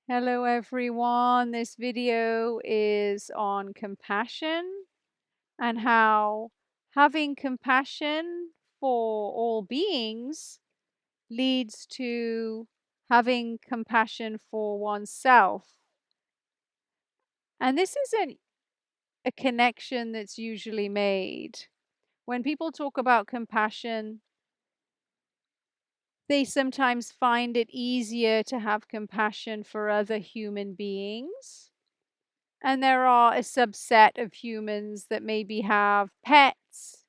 Hello everyone. This video is on compassion and how having compassion for all beings leads to having compassion for oneself. And this isn't a connection that's usually made. When people talk about compassion, they sometimes find it easier to have compassion for other human beings. And there are a subset of humans that maybe have pets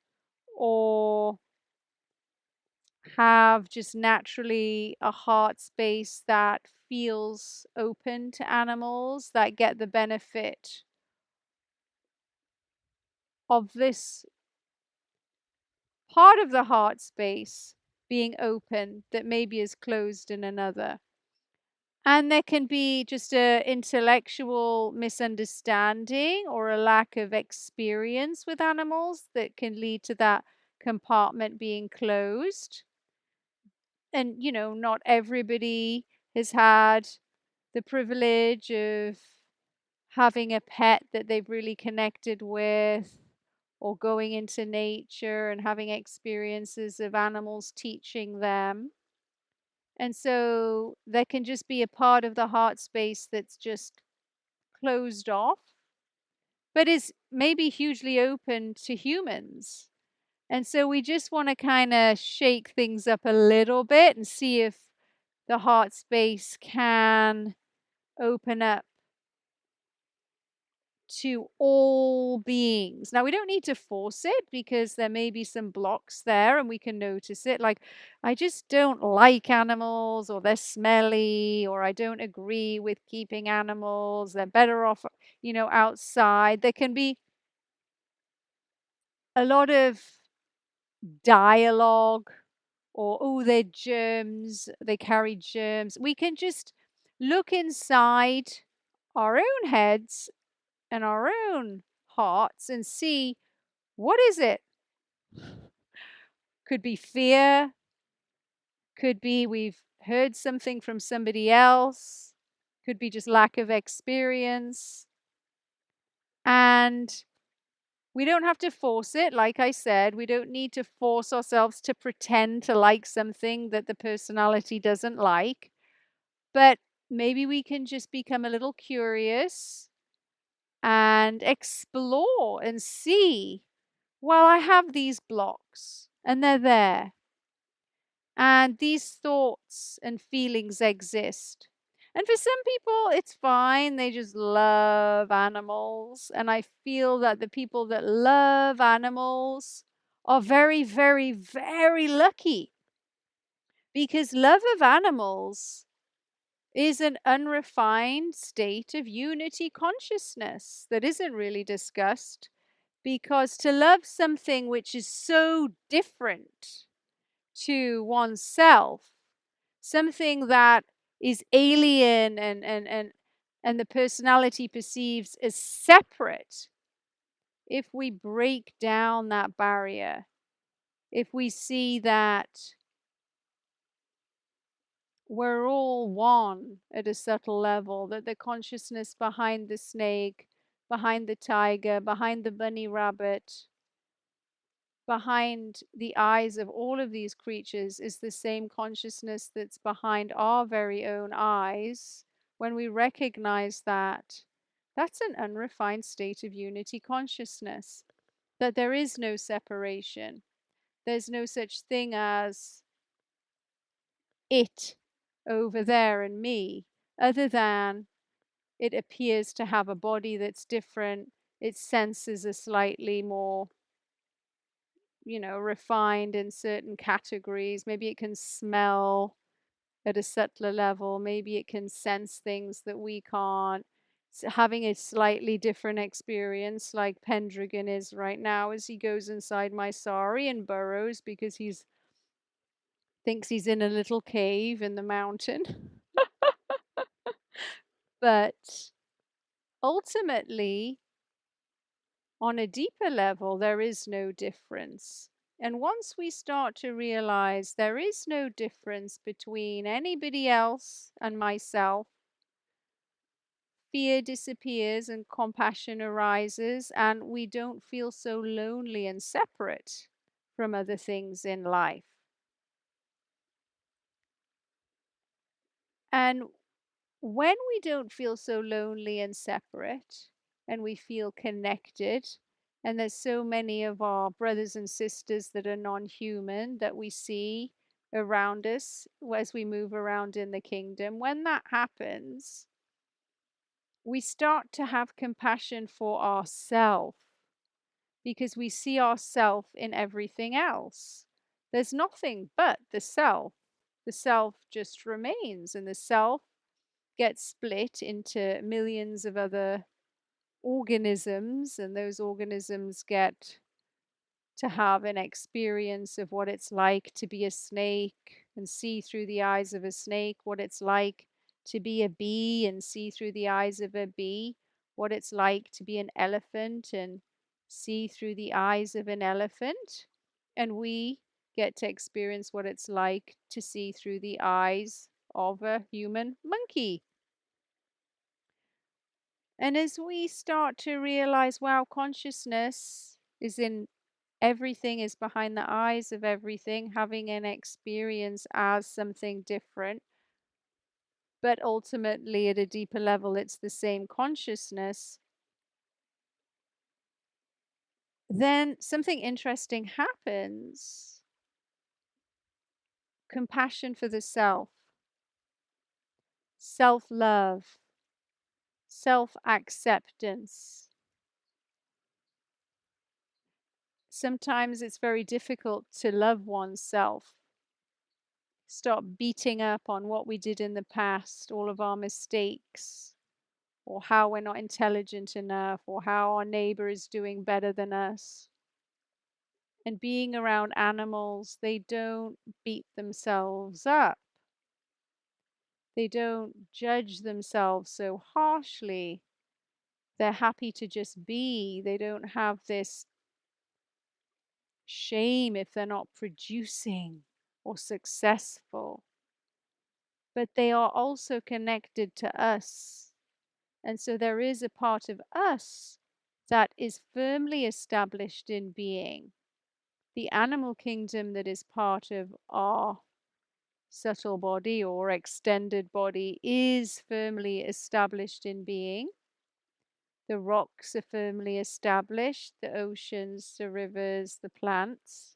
or have just naturally a heart space that feels open to animals, that get the benefit of this part of the heart space being open that maybe is closed in another. And there can be just a intellectual misunderstanding or a lack of experience with animals that can lead to that compartment being closed. And, not everybody has had the privilege of having a pet that they've really connected with, or going into nature and having experiences of animals teaching them. And so there can just be a part of the heart space that's just closed off, but is maybe hugely open to humans. And so we just want to kind of shake things up a little bit and see if the heart space can open up to all beings. Now, we don't need to force it because there may be some blocks there and we can notice it. Like, I just don't like animals, or they're smelly, or I don't agree with keeping animals. They're better off, outside. There can be a lot of dialogue, or, oh, they're germs, they carry germs. We can just look inside our own heads and our own hearts and see, what is it? Could be fear, could be we've heard something from somebody else, could be just lack of experience. And we don't have to force it. Like I said, we don't need to force ourselves to pretend to like something that the personality doesn't like. But maybe we can just become a little curious and explore and see, well, I have these blocks and they're there. And these thoughts and feelings exist. And for some people, it's fine. They just love animals. And I feel that the people that love animals are very, very, very lucky, because love of animals is an unrefined state of unity consciousness that isn't really discussed. Because to love something which is so different to oneself, something that is alien and the personality perceives as separate, if we break down that barrier, if we see that we're all one at a subtle level, that the consciousness behind the snake, behind the tiger, behind the bunny rabbit, behind the eyes of all of these creatures is the same consciousness that's behind our very own eyes. When we recognize that, that's an unrefined state of unity consciousness, that there is no separation. There's no such thing as it over there and me, other than it appears to have a body that's different. Its senses are slightly more, refined in certain categories. Maybe it can smell at a subtler level. Maybe it can sense things that we can't. Having a slightly different experience, like Pendragon is right now, as he goes inside my sari and burrows because he's thinks he's in a little cave in the mountain. But ultimately, on a deeper level, there is no difference. And once we start to realize there is no difference between anybody else and myself, fear disappears and compassion arises, and we don't feel so lonely and separate from other things in life. And when we don't feel so lonely and separate, and we feel connected, and there's so many of our brothers and sisters that are non-human that we see around us as we move around in the kingdom, when that happens, we start to have compassion for ourselves because we see ourself in everything else. There's nothing but the self. The self just remains, and the self gets split into millions of other organisms, and those organisms get to have an experience of what it's like to be a snake and see through the eyes of a snake, what it's like to be a bee and see through the eyes of a bee, what it's like to be an elephant and see through the eyes of an elephant. And we get to experience what it's like to see through the eyes of a human monkey. And as we start to realize, wow, consciousness is in everything, is behind the eyes of everything, having an experience as something different, but ultimately at a deeper level, it's the same consciousness, then something interesting happens. Compassion for the self love, self acceptance. Sometimes it's very difficult to love oneself. Stop beating up on what we did in the past, all of our mistakes, or how we're not intelligent enough, or how our neighbor is doing better than us. And being around animals, they don't beat themselves up. They don't judge themselves so harshly. They're happy to just be. They don't have this shame if they're not producing or successful. But they are also connected to us. And so there is a part of us that is firmly established in being. The animal kingdom that is part of our subtle body or extended body is firmly established in being. The rocks are firmly established, the oceans, the rivers, the plants.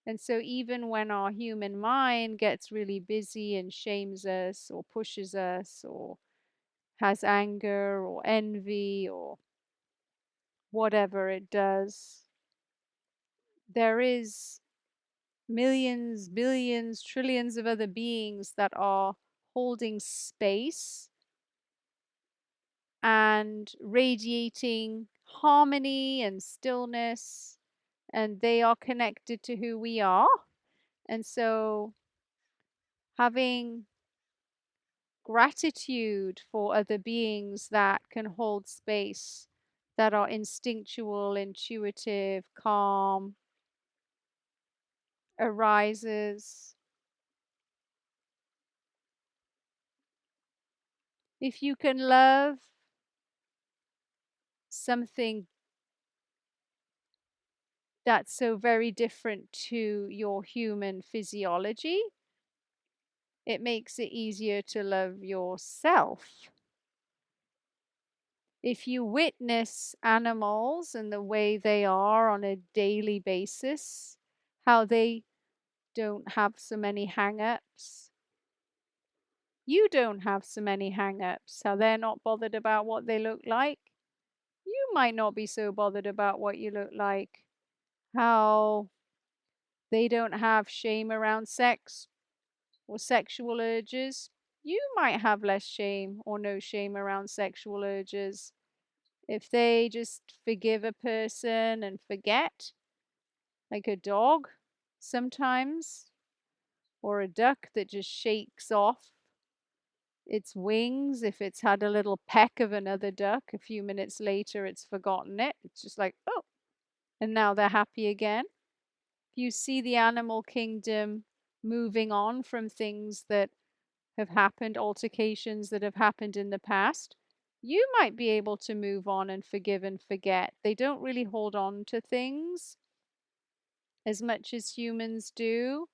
And so even when our human mind gets really busy and shames us or pushes us or has anger or envy or whatever it does, there is millions, billions, trillions of other beings that are holding space and radiating harmony and stillness, and they are connected to who we are. And so having gratitude for other beings that can hold space, that are instinctual, intuitive, calm, arises. If you can love something that's so very different to your human physiology, it makes it easier to love yourself. If you witness animals and the way they are on a daily basis, how they don't have so many hang-ups, you don't have so many hang-ups, how they're not bothered about what they look like, you might not be so bothered about what you look like, how they don't have shame around sex or sexual urges, you might have less shame or no shame around sexual urges. If they just forgive a person and forget, like a dog sometimes, or a duck that just shakes off its wings, if it's had a little peck of another duck, a few minutes later it's forgotten it. It's just like, oh, and now they're happy again. If you see the animal kingdom moving on from things that have happened, altercations that have happened in the past, You might be able to move on and forgive and forget. They don't really hold on to things as much as humans do.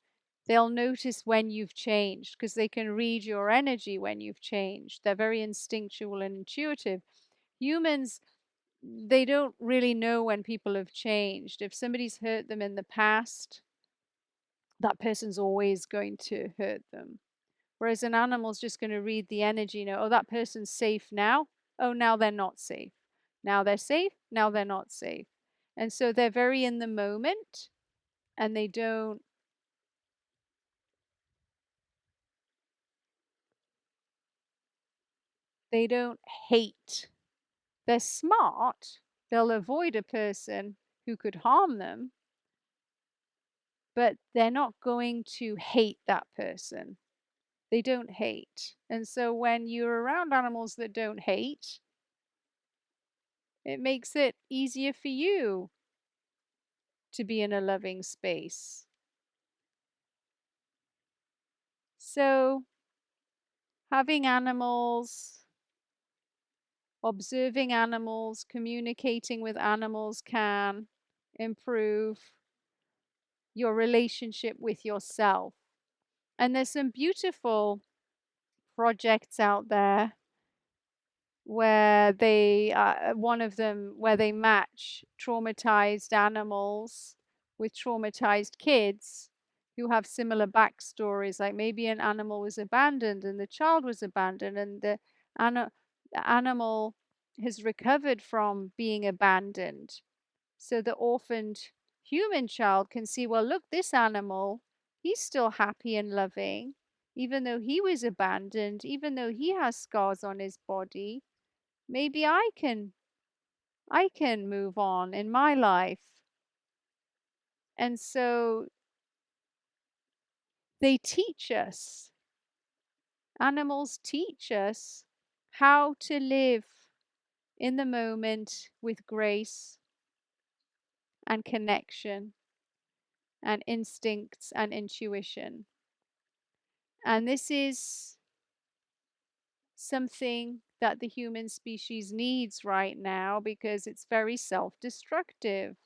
They'll notice when you've changed because they can read your energy when you've changed. They're very instinctual and intuitive. Humans, they don't really know when people have changed. If somebody's hurt them in the past, that person's always going to hurt them. Whereas an animal's just going to read the energy, oh, that person's safe now. Oh, now they're not safe. Now they're safe. Now they're not safe. And so they're very in the moment and they don't hate. They're smart. They'll avoid a person who could harm them, but they're not going to hate that person. They don't hate. And so when you're around animals that don't hate, it makes it easier for you to be in a loving space. So having animals, observing animals, communicating with animals can improve your relationship with yourself. And there's some beautiful projects out there where one of them where they match traumatized animals with traumatized kids who have similar backstories. Like maybe an animal was abandoned and the child was abandoned, and the animal has recovered from being abandoned. So the orphaned human child can see, well, look, this animal, he's still happy and loving, even though he was abandoned, even though he has scars on his body. Maybe I can move on in my life. And so they teach us, animals teach us how to live in the moment with grace and connection and instincts and intuition. And this is something that the human species needs right now because it's very self-destructive.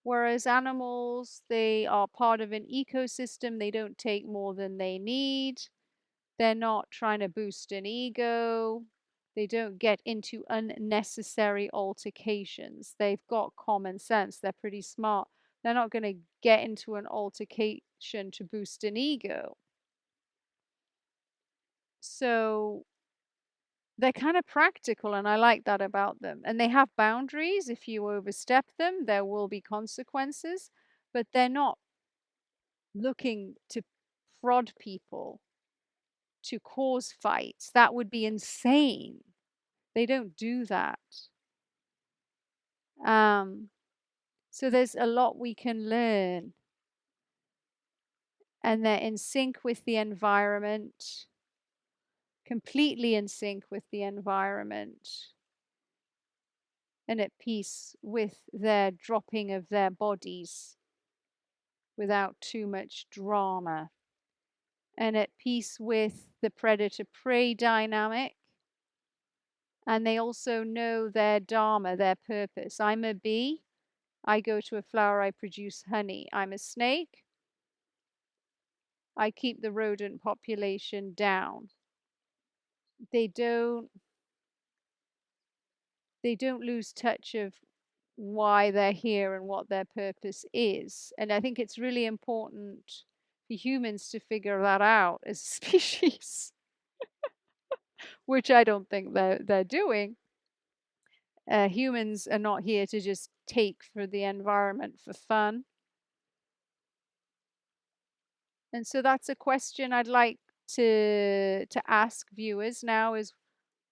Whereas animals, they are part of an ecosystem, they don't take more than they need. They're not trying to boost an ego. They don't get into unnecessary altercations. They've got common sense. They're pretty smart. They're not going to get into an altercation to boost an ego. So they're kind of practical, and I like that about them. And they have boundaries. If you overstep them, there will be consequences, but they're not looking to prod people to cause fights. That would be insane. They don't do that. Um, so there's a lot we can learn, and they're in sync with the environment, completely in sync with the environment, and at peace with their dropping of their bodies without too much drama, and at peace with the predator prey dynamic. And they also know their dharma, their purpose. I'm a bee, I go to a flower, I produce honey. I'm a snake, I keep the rodent population down. They don't they don't lose touch of why they're here and what their purpose is. And I think it's really important for humans to figure that out as a species, which I don't think they're doing. Humans are not here to just take for the environment for fun. And so that's a question I'd like to ask viewers now is,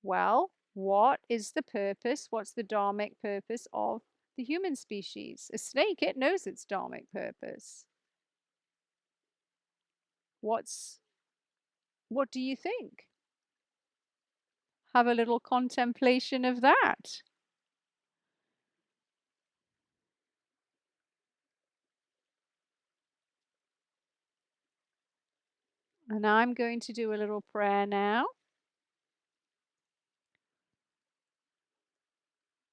well, what is the purpose? What's the dharmic purpose of the human species? A snake, it knows its dharmic purpose. What do you think? Have a little contemplation of that. And I'm going to do a little prayer now.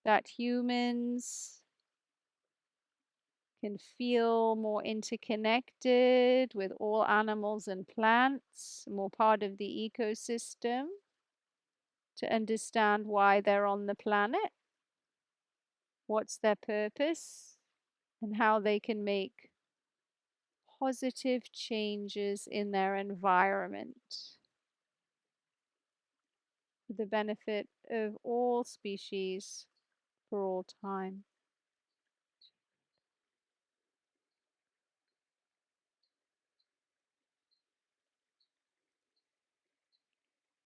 that humans can feel more interconnected with all animals and plants, more part of the ecosystem, to understand why they're on the planet, what's their purpose, and how they can make positive changes in their environment for the benefit of all species for all time.